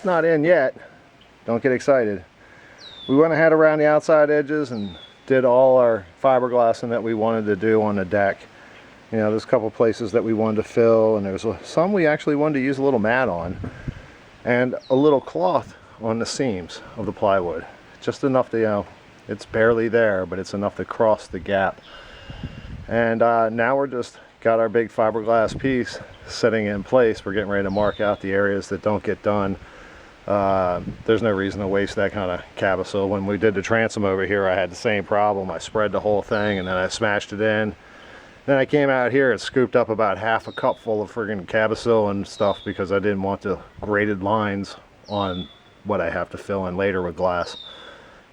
it's not in yet. Don't get excited. We went ahead around the outside edges and did all our fiberglassing that we wanted to do on the deck. You know, there's a couple places that we wanted to fill, and there's some we actually wanted to use a little mat on, and a little cloth on the seams of the plywood. Just enough to, you know, it's barely there, but it's enough to cross the gap. And now we're just got our big fiberglass piece sitting in place. We're getting ready to mark out the areas that don't get done. There's no reason to waste that kind of cabosil. When we did the transom over here, I had the same problem. I spread the whole thing and then I smashed it in. Then I came out here and scooped up about half a cup full of friggin' cabosil and stuff because I didn't want the graded lines on what I have to fill in later with glass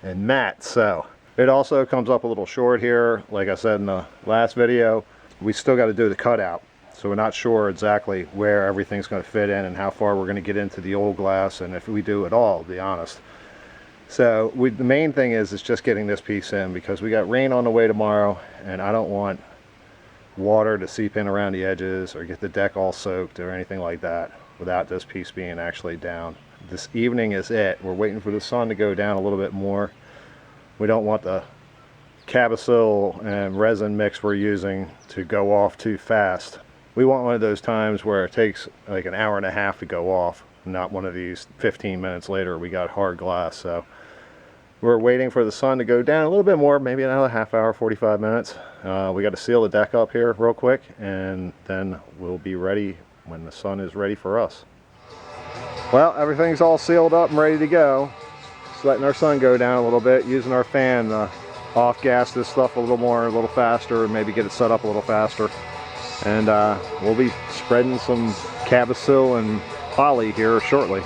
and mat. So it also comes up a little short here. Like I said in the last video, we still got to do the cutout. So we're not sure exactly where everything's going to fit in and how far we're going to get into the old glass, and if we do at all, to be honest. So the main thing is just getting this piece in, because we got rain on the way tomorrow, and I don't want water to seep in around the edges or get the deck all soaked or anything like that without this piece being actually down. This evening is it. We're waiting for the sun to go down a little bit more. We don't want the cabosil and resin mix we're using to go off too fast. We want one of those times where it takes like an hour and a half to go off, not one of these 15 minutes later we got hard glass. So we're waiting for the sun to go down a little bit more, maybe another half hour, 45 minutes. We got to seal the deck up here real quick, and then we'll be ready when the sun is ready for us. Well, everything's all sealed up and ready to go. Just letting our sun go down a little bit, using our fan to off gas this stuff a little more, a little faster, and maybe get it set up a little faster. And we'll be spreading some cabosil and poly here shortly.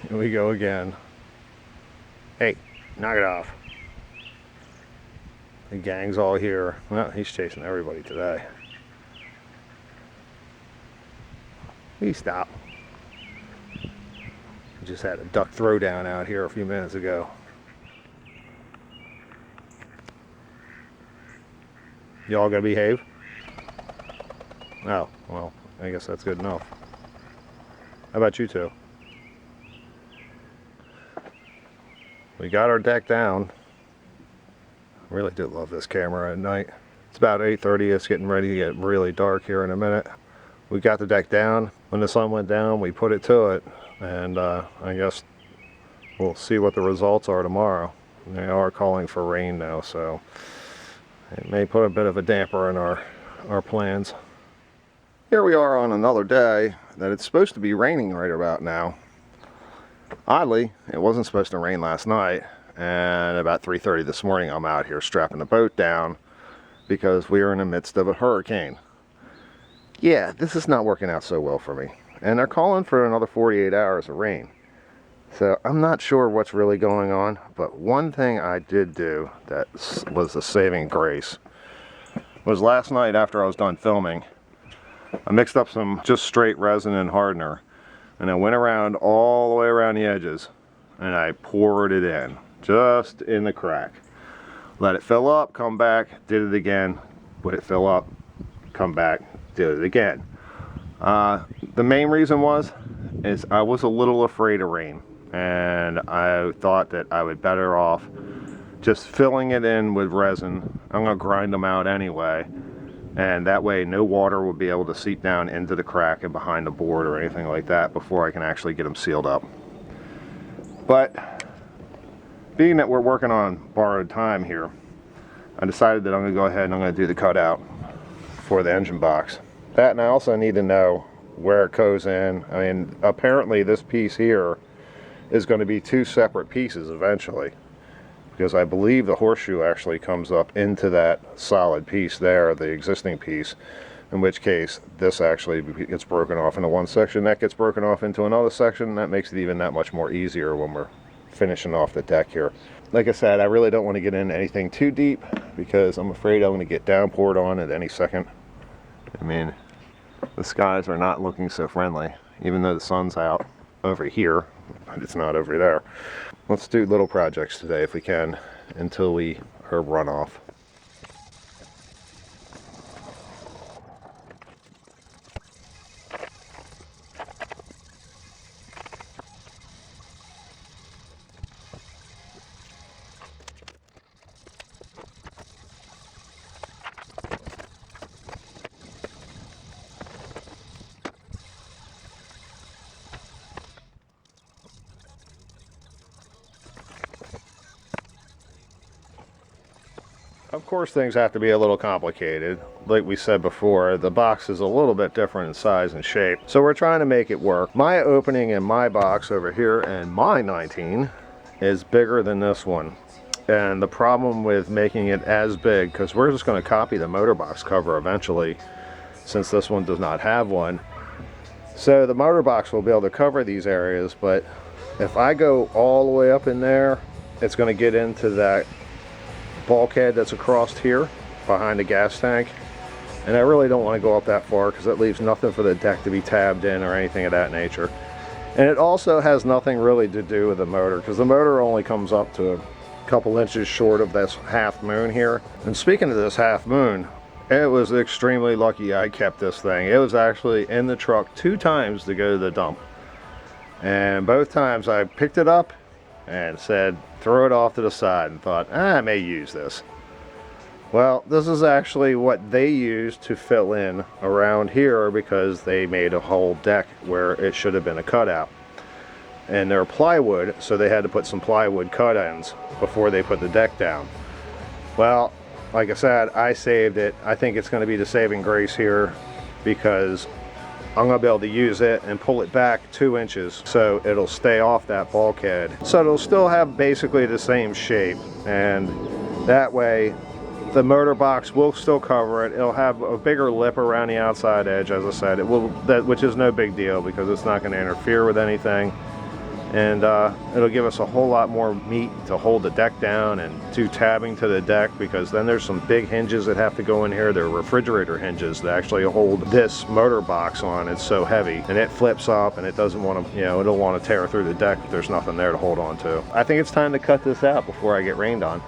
Here we go again. Hey, knock it off. The gang's all here. Well, he's chasing everybody today. Please stop. Just had a duck throwdown out here a few minutes ago. Y'all gonna behave? Oh, well, I guess that's good enough. How about you two? We got our deck down. I really do love this camera at night. It's about 8:30. It's getting ready to get really dark here in a minute. We got the deck down. When the sun went down, we put it to it, and I guess we'll see what the results are tomorrow. They are calling for rain now, so it may put a bit of a damper in our plans. Here we are on another day that it's supposed to be raining right about now. Oddly, it wasn't supposed to rain last night, and about 3:30 this morning I'm out here strapping the boat down because we are in the midst of a hurricane. Yeah, this is not working out so well for me, and they're calling for another 48 hours of rain. So I'm not sure what's really going on, but one thing I did do that was a saving grace was last night after I was done filming, I mixed up some just straight resin and hardener, and I went around all the way around the edges and I poured it in just in the crack. Let it fill up, come back, did it again, let it fill up, come back, did it again. The main reason is I was a little afraid of rain, and I thought that I would better off just filling it in with resin. I'm gonna grind them out anyway, and that way no water will be able to seep down into the crack and behind the board or anything like that before I can actually get them sealed up. But being that we're working on borrowed time here, I decided that I'm going to go ahead and I'm going to do the cutout for the engine box. That, and I also need to know where it goes in. I mean, apparently this piece here is going to be two separate pieces eventually, because I believe the horseshoe actually comes up into that solid piece there, the existing piece, in which case this actually gets broken off into one section, that gets broken off into another section, and that makes it even that much more easier when we're finishing off the deck here. Like I said, I really don't want to get into anything too deep because I'm afraid I'm going to get downpoured on at any second. I mean, the skies are not looking so friendly, even though the sun's out over here, but it's not over there. Let's do little projects today if we can until we run off. Of course, things have to be a little complicated. Like we said before, the box is a little bit different in size and shape, so we're trying to make it work. My opening in my box over here in my 19 is bigger than this one, and the problem with making it as big, because we're just going to copy the motor box cover eventually, since this one does not have one, so the motor box will be able to cover these areas, but if I go all the way up in there, it's going to get into that bulkhead that's across here behind the gas tank, and I really don't want to go up that far because that leaves nothing for the deck to be tabbed in or anything of that nature. And it also has nothing really to do with the motor, because the motor only comes up to a couple inches short of this half moon here. And speaking of this half moon, it was extremely lucky I kept this thing. It was actually in the truck 2 times to go to the dump, and both times I picked it up and said throw it off to the side and thought, I may use this. Well, this is actually what they used to fill in around here, because they made a whole deck where it should have been a cutout, and they're plywood, so they had to put some plywood cut-ins before they put the deck down. Well, like I said, I saved it. I think it's going to be the saving grace here, because I'm going to be able to use it and pull it back 2 inches so it'll stay off that bulkhead. So it'll still have basically the same shape, and that way the motor box will still cover it. It'll have a bigger lip around the outside edge, as I said. It will, which is no big deal because it's not going to interfere with anything. And it'll give us a whole lot more meat to hold the deck down and do tabbing to the deck, because then there's some big hinges that have to go in here. They're refrigerator hinges that actually hold this motor box on. It's so heavy, and it flips up, and it doesn't want to, you know, it'll want to tear through the deck if there's nothing there to hold on to. I think it's time to cut this out before I get rained on.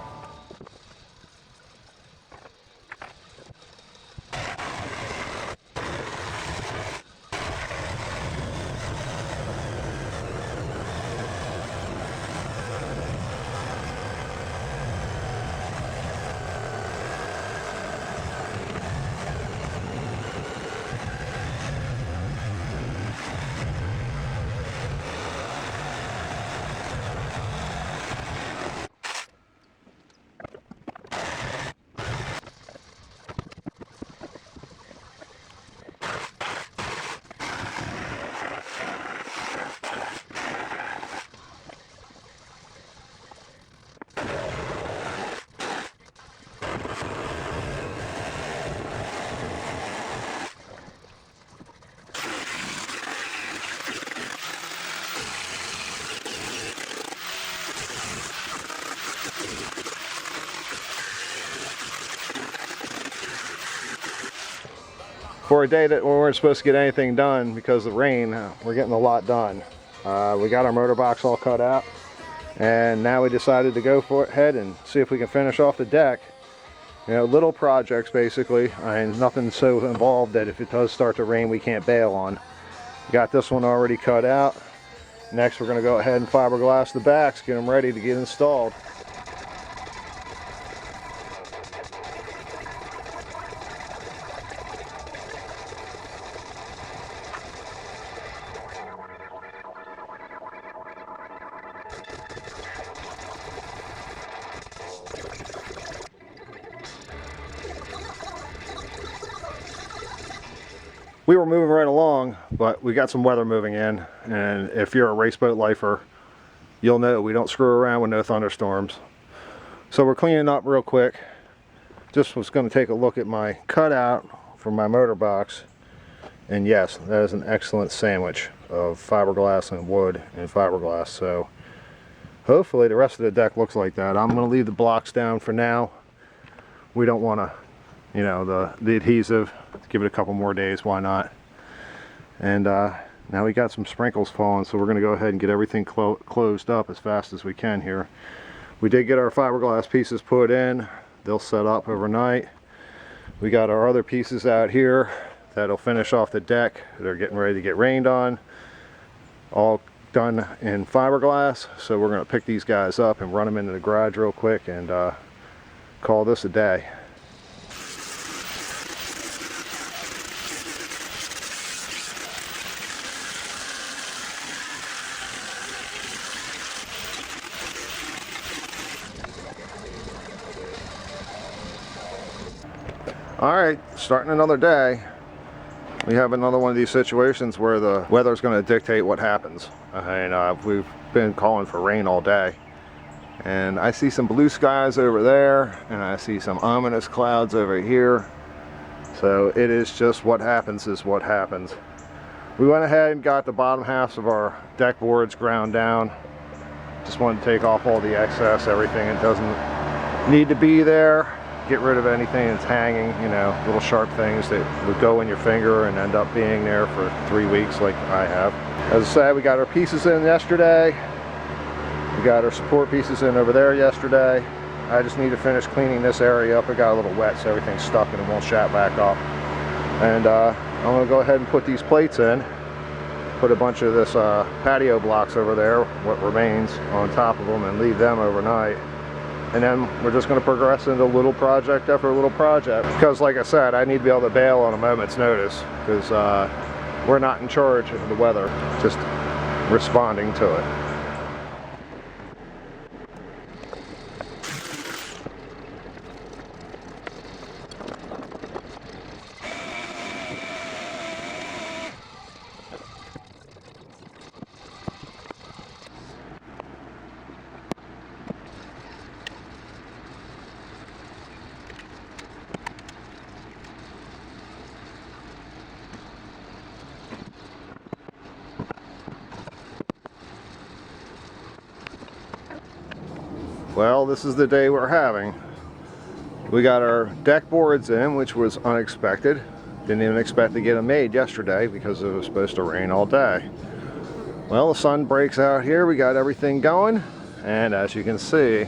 For a day that we weren't supposed to get anything done because of rain, we're getting a lot done. We got our motor box all cut out, and now we decided to go ahead and see if we can finish off the deck. You know, little projects basically. I mean, nothing so involved that if it does start to rain we can't bail on. Got this one already cut out. Next we're going to go ahead and fiberglass the backs, get them ready to get installed. we were moving right along, but we got some weather moving in, and if you're a race boat lifer, you'll know we don't screw around with no thunderstorms. So we're cleaning up real quick. Just was going to take a look at my cutout for my motor box, and yes, that is an excellent sandwich of fiberglass and wood and fiberglass. So hopefully the rest of the deck looks like that. I'm going to leave the blocks down for now. We don't want to, you know, the adhesive, give it a couple more days, why not? And now we got some sprinkles falling, so we're going to go ahead and get everything closed up as fast as we can here. We did get our fiberglass pieces put in. They'll set up overnight. We got our other pieces out here that'll finish off the deck. They're getting ready to get rained on. All done in fiberglass. So we're going to pick these guys up and run them into the garage real quick and call this a day. Alright, starting another day. We have another one of these situations where the weather's going to dictate what happens. And we've been calling for rain all day. And I see some blue skies over there, and I see some ominous clouds over here. So it is just what happens is what happens. We went ahead and got the bottom halves of our deck boards ground down. Just wanted to take off all the excess, everything that doesn't need to be there. Get rid of anything that's hanging, you know, little sharp things that would go in your finger and end up being there for 3 weeks like I have. As I said, we got our pieces in yesterday. We got our support pieces in over there yesterday. I just need to finish cleaning this area up. It got a little wet, so everything's stuck and it won't shat back up. And I'm going to go ahead and put these plates in. Put a bunch of this patio blocks over there, what remains, on top of them, and leave them overnight. And then we're just going to progress into little project after a little project. Because like I said, I need to be able to bail on a moment's notice. Because we're not in charge of the weather, just responding to it. Well, this is the day we're having. We got our deck boards in, which was unexpected. Didn't even expect to get them made yesterday because it was supposed to rain all day. Well, the sun breaks out here. We got everything going. And as you can see,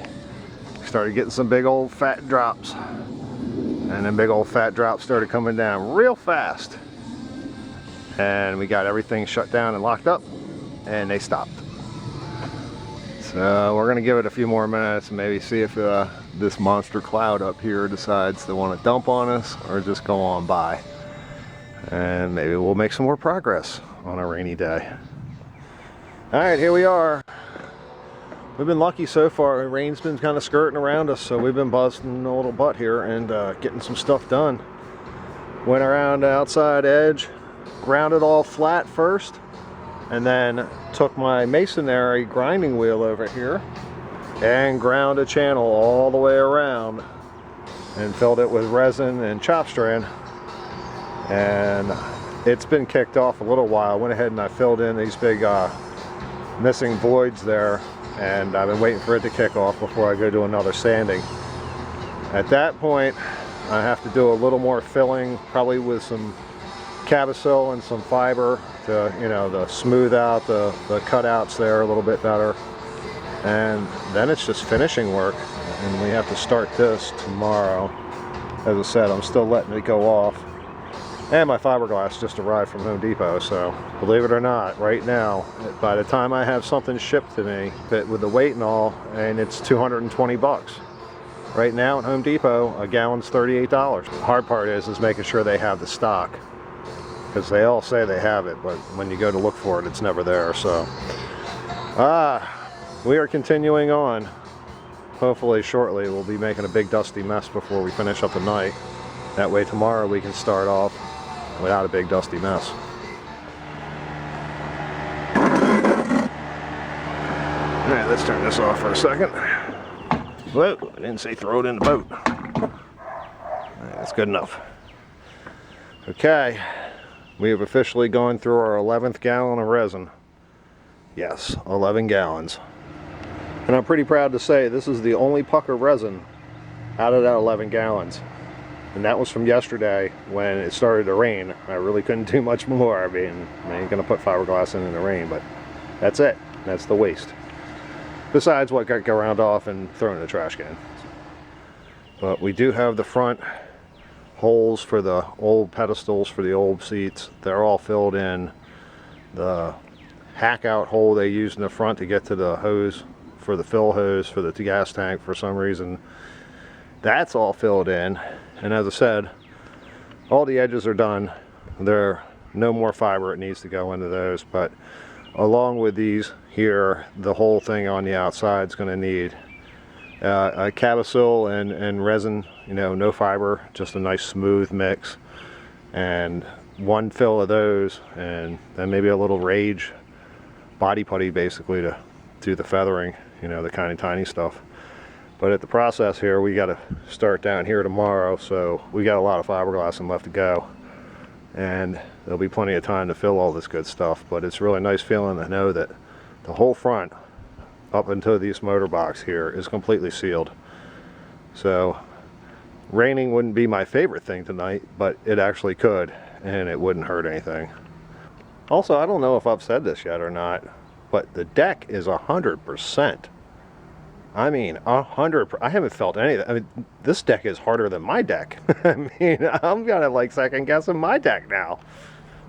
we started getting some big old fat drops. And then big old fat drops started coming down real fast. And we got everything shut down and locked up. And they stopped. So we're going to give it a few more minutes and maybe see if this monster cloud up here decides to want to dump on us or just go on by. And maybe we'll make some more progress on a rainy day. Alright, here we are. We've been lucky so far. The rain's been kind of skirting around us, so we've been busting a little butt here and getting some stuff done. Went around the outside edge, grounded all flat first, and then took my masonry grinding wheel over here and ground a channel all the way around and filled it with resin and chop strand. And it's been kicked off a little while. Went ahead and I filled in these big missing voids there, and I've been waiting for it to kick off before I go do another sanding. At that point, I have to do a little more filling, probably with some Cabosil and some fiber to, you know, to smooth out the cutouts there a little bit better. And then it's just finishing work, and we have to start this tomorrow. As I said, I'm still letting it go off. And my fiberglass just arrived from Home Depot, so believe it or not, right now, by the time I have something shipped to me that with the weight and all, and it's 220 bucks. Right now at Home Depot, a gallon's $38. The hard part is making sure they have the stock, because they all say they have it, but when you go to look for it, it's never there. So we are continuing on. Hopefully shortly we'll be making a big dusty mess before we finish up the night. That way tomorrow we can start off without a big dusty mess. Alright, let's turn this off for a second. Whoa, I didn't say throw it in the boat. Alright, that's good enough. Okay, we have officially gone through our 11th gallon of resin. Yes, 11 gallons. And I'm pretty proud to say this is the only puck of resin out of that 11 gallons. And that was from yesterday when it started to rain. I really couldn't do much more. I mean, I ain't gonna put fiberglass in the rain, but that's it. That's the waste. Besides what got ground off and thrown in the trash can. But we do have the front holes for the old pedestals for the old seats. They're all filled in. The hack out hole they used in the front to get to the hose, for the fill hose for the gas tank, for some reason, that's all filled in. And as I said, all the edges are done. There are no more fiber, it needs to go into those, but along with these here, the whole thing on the outside is going to need a cabosil and resin, you know, no fiber, just a nice smooth mix, and one fill of those, and then maybe a little rage body putty basically to do the feathering, you know, the kind of tiny stuff. But at the process here, we got to start down here tomorrow, so we got a lot of fiberglass left to go, and there'll be plenty of time to fill all this good stuff. But it's really nice feeling to know that the whole front up into this motor box here is completely sealed. So raining wouldn't be my favorite thing tonight, but it actually could, and it wouldn't hurt anything. Also, I don't know if I've said this yet or not, but the deck is 100%. I mean, 100%. I haven't felt anything. I mean, this deck is harder than my deck. I mean, I'm gonna like second guessing my deck now.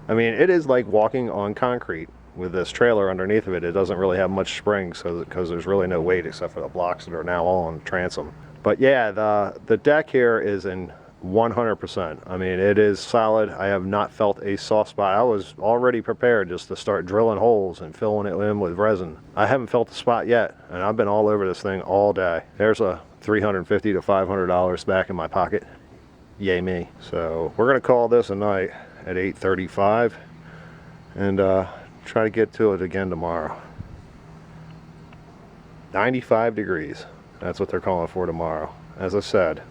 I mean, it is like walking on concrete with this trailer underneath of it. It doesn't really have much spring, so because there's really no weight except for the blocks that are now all on the transom. But yeah, the deck here is in 100%. I mean, it is solid. I have not felt a soft spot. I was already prepared just to start drilling holes and filling it in with resin. I haven't felt a spot yet, and I've been all over this thing all day. There's a $350 to $500 back in my pocket. Yay me. So we're gonna call this a night at 8:35 and try to get to it again tomorrow. 95 degrees. That's what they're calling for tomorrow. As I said,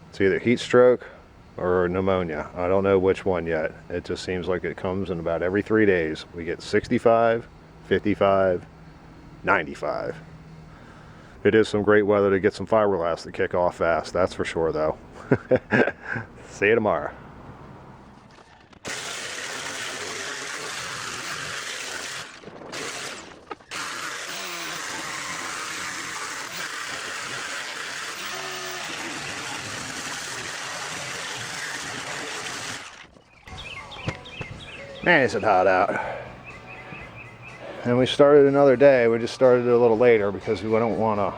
it's either heat stroke or pneumonia. I don't know which one yet. It just seems like it comes in about every 3 days. We get 65, 55, 95. It is some great weather to get some fiberglass to kick off fast. That's for sure, though. See you tomorrow. Man, is it hot out. And we started another day. We just started it a little later because we don't want to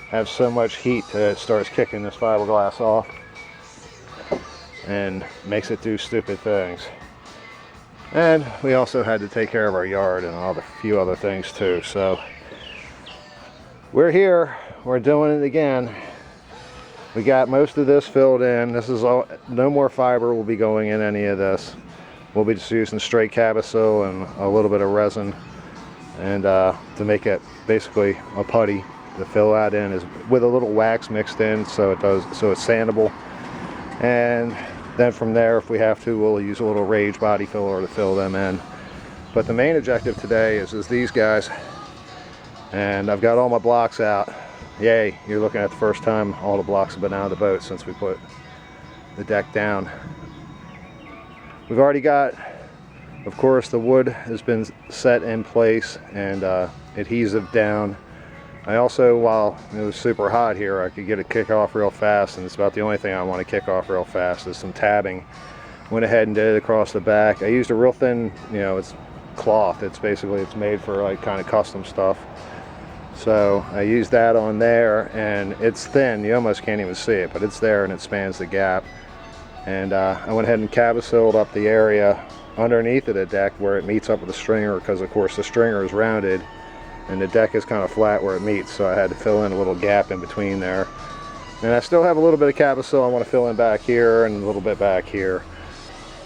have so much heat that it starts kicking this fiberglass off and makes it do stupid things. And we also had to take care of our yard and all the few other things too. So we're here, we're doing it again. We got most of this filled in. This is all, no more fiber will be going in any of this. We'll be just using straight cabosil and a little bit of resin, and to make it basically a putty to fill that in, is with a little wax mixed in, so it's sandable. And then from there, if we have to, we'll use a little rage body filler to fill them in. But the main objective today is these guys, and I've got all my blocks out. Yay, you're looking at the first time all the blocks have been out of the boat since we put the deck down. We've already got, of course, the wood has been set in place and adhesive down. I also, while it was super hot here, I could get it kick off real fast, and it's about the only thing I want to kick off real fast is some tabbing. Went ahead and did it across the back. I used a real thin, you know, it's cloth. It's basically, it's made for like kind of custom stuff. So I used that on there, and it's thin. You almost can't even see it, but it's there and it spans the gap. And I went ahead and cabosiled up the area underneath of the deck where it meets up with the stringer, because of course the stringer is rounded and the deck is kind of flat where it meets, so I had to fill in a little gap in between there. And I still have a little bit of cabosil I want to fill in back here and a little bit back here.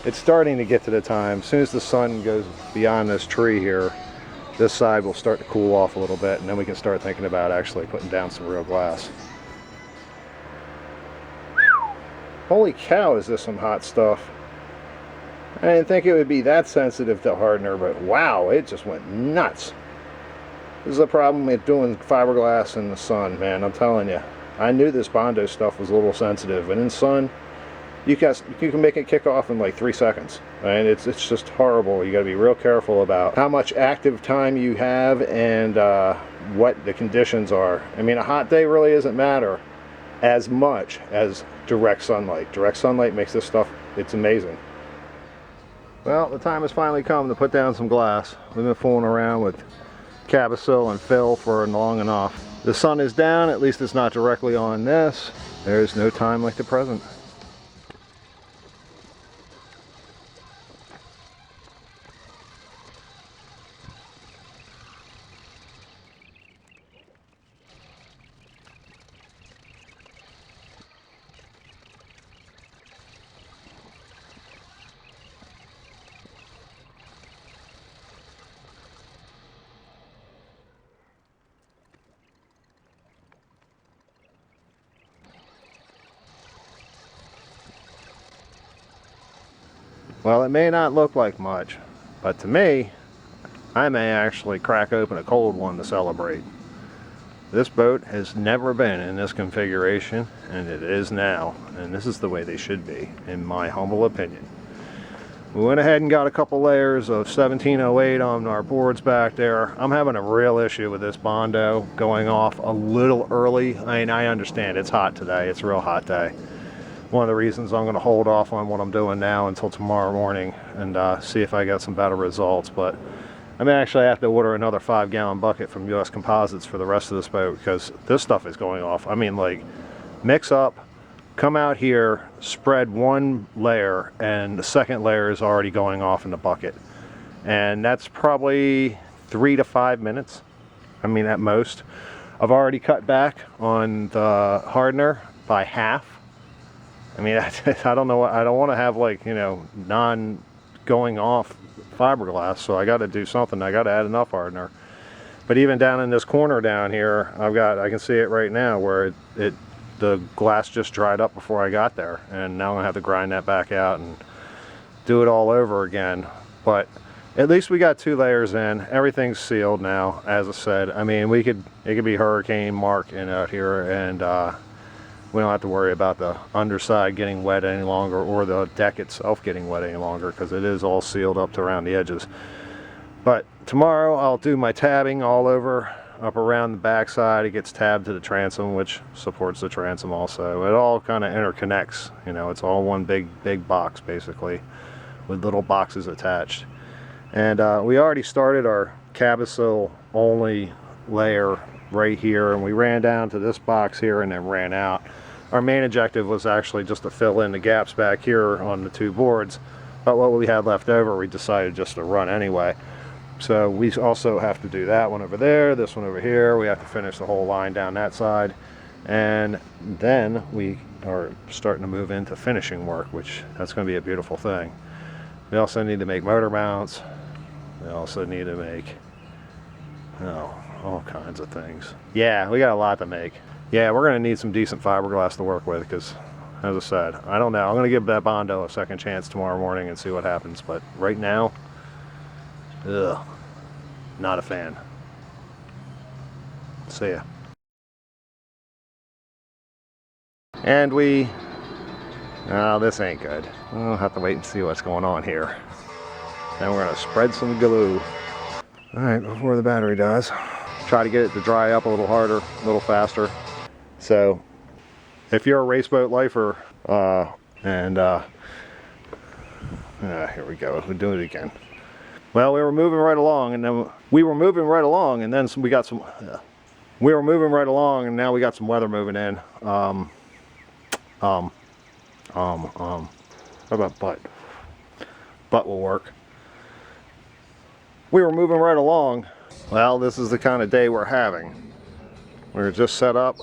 it's starting to get to the time. As soon as the sun goes beyond this tree here, this side will start to cool off a little bit, and then we can start thinking about actually putting down some real glass. Holy cow, is this some hot stuff. I didn't think it would be that sensitive to hardener, but wow, it just went nuts. This is the problem with doing fiberglass in the sun, man, I'm telling you. I knew this Bondo stuff was a little sensitive, and in sun, you can make it kick off in like 3 seconds. And it's just horrible. You got to be real careful about how much active time you have and what the conditions are. I mean, a hot day really doesn't matter as much as direct sunlight. Direct sunlight makes this stuff, it's amazing. Well, the time has finally come to put down some glass. We've been fooling around with Cabasil and fill for long enough. The sun is down, at least it's not directly on this. There's no time like the present. Well, it may not look like much, but to me, I may actually crack open a cold one to celebrate. This boat has never been in this configuration, and it is now, and this is the way they should be, in my humble opinion. We went ahead and got a couple layers of 1708 on our boards back there. I'm having a real issue with this Bondo going off a little early. I mean, I understand it's hot today, it's a real hot day. One of the reasons I'm going to hold off on what I'm doing now until tomorrow morning and see if I get some better results. But I may actually have to order another 5-gallon bucket from US Composites for the rest of this boat, because this stuff is going off. I mean, like, mix up, come out here, spread one layer, and the second layer is already going off in the bucket. And that's probably 3 to 5 minutes. I mean, at most. I've already cut back on the hardener by half. I mean, I don't know, I don't want to have, like, you know, non-going off fiberglass, so I got to do something. I got to add enough hardener. But even down in this corner down here, I can see it right now where the glass just dried up before I got there, and now I'm gonna have to grind that back out and do it all over again. But at least we got 2 layers in. Everything's sealed now, as I said. I mean, it could be Hurricane Mark out here, and we don't have to worry about the underside getting wet any longer, or the deck itself getting wet any longer, because it is all sealed up to around the edges. But tomorrow I'll do my tabbing all over, up around the backside. It gets tabbed to the transom, which supports the transom also. It all kind of interconnects, you know, it's all one big box basically, with little boxes attached. And we already started our Cabasil only layer right here, and we ran down to this box here and then ran out. Our main objective was actually just to fill in the gaps back here on the 2 boards, but what we had left over we decided just to run anyway. So we also have to do that one over there, this one over here. We have to finish the whole line down that side, and then we are starting to move into finishing work, which that's going to be a beautiful thing. We also need to make motor mounts. We also need to make, all kinds of things. Yeah, we got a lot to make. Yeah, we're going to need some decent fiberglass to work with, because, as I said, I don't know. I'm going to give that Bondo a second chance tomorrow morning and see what happens. But right now, ugh, not a fan. See ya. And this ain't good. I'll have to wait and see what's going on here. Then we're going to spread some glue. All right, before the battery dies. Try to get it to dry up a little harder, a little faster. So if you're a race boat lifer, here we go, we'll do it again. Well, we were moving right along, and then we were moving right along, and then we got some, we were moving right along, and now we got some weather moving in. How about butt? Butt will work. We were moving right along. Well, this is the kind of day we're having. We're just set up.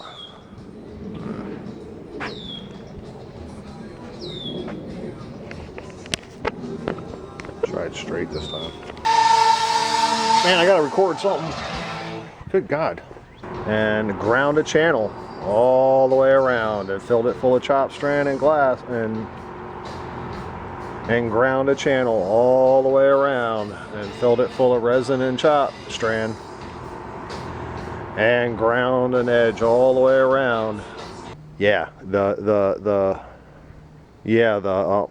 Try it straight this time. Man, I gotta record something. Good God. And ground a channel all the way around and filled it full of chop strand and glass and ground a channel all the way around and filled it full of resin and chop strand and ground an edge all the way around. Yeah, oh,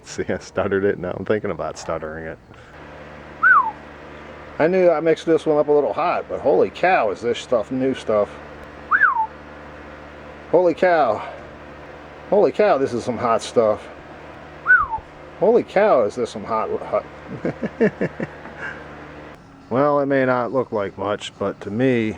see, I stuttered it. Now I'm thinking about stuttering it. I knew I mixed this one up a little hot, but holy cow, is this stuff new stuff. Holy cow. Holy cow, this is some hot stuff. Holy cow, is this some hot. Well, it may not look like much, but to me,